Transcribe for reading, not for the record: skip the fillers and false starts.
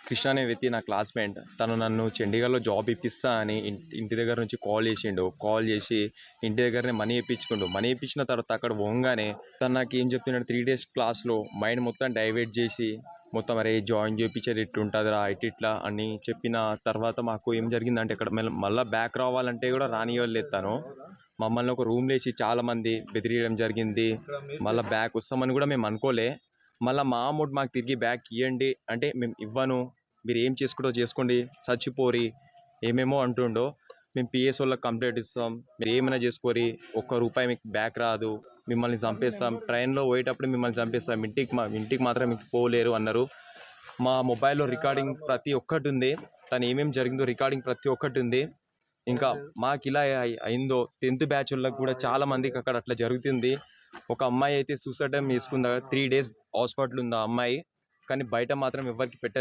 కృష్ణ అనే వ్యక్తి నా క్లాస్మేట్. తను నన్ను చండీగఢ్‌లో జాబ్ ఇప్పిస్తా అని ఇంటి దగ్గర నుంచి కాల్ చేసిండు. కాల్ చేసి ఇంటి దగ్గరనే మనీ ఇప్పించుకుండు. మనీ ఇప్పించిన తర్వాత అక్కడ పోంగానే తను నాకేం చెప్తున్నాడు, 3 డేస్ క్లాస్‌లో మైండ్ మొత్తం డైవర్ట్ చేసి మొత్తం అరే జాయిన్ చేయించేది ఇట్టుంటుందిరా ఇట్లా అని చెప్పిన తర్వాత మాకు ఏం జరిగిందంటే ఇక్కడ మళ్ళీ బ్యాక్ రావాలంటే కూడా రానివ్వలేదు తను. మమ్మల్ని ఒక రూమ్లో వేసి చాలామంది బెదిరియడం జరిగింది. మళ్ళీ బ్యాక్ వస్తామని కూడా మేము అనుకోలే. మళ్ళీ మా అమౌంట్ మాకు తిరిగి బ్యాక్ ఇవ్వండి అంటే మేము ఇవ్వను, మీరు ఏం చేసుకుంటో చేసుకోండి, చచ్చిపోరి ఏమేమో అంటుండో. మేము పిఎస్ వాళ్ళకి కంప్లైంట్ ఇస్తాం, మీరు ఏమైనా చేసుకోరి, ₹1 మీకు బ్యాక్ రాదు, మిమ్మల్ని చంపేస్తాం, ట్రైన్లో పోయేటప్పుడు మిమ్మల్ని చంపేస్తాం, ఇంటికి మాత్రం మీకు పోలేరు అన్నారు. మా మొబైల్లో రికార్డింగ్ ప్రతి ఒక్కటి ఉంది, తను ఏమేమి జరిగిందో రికార్డింగ్ ప్రతి ఒక్కటి ఉంది. ఇంకా మాకు ఇలా అయిందో 10th బ్యాచ్ వాళ్ళకి కూడా చాలా మందికి అక్కడ అట్లా జరుగుతుంది. ఒక అమ్మాయి అయితే సూసైడ్ చేసుకుందా, 3 days హాస్పిటల్ ఉంది ఆ అమ్మాయి. కానీ బయట మాత్రం ఎవరికి పెట్టలేదు.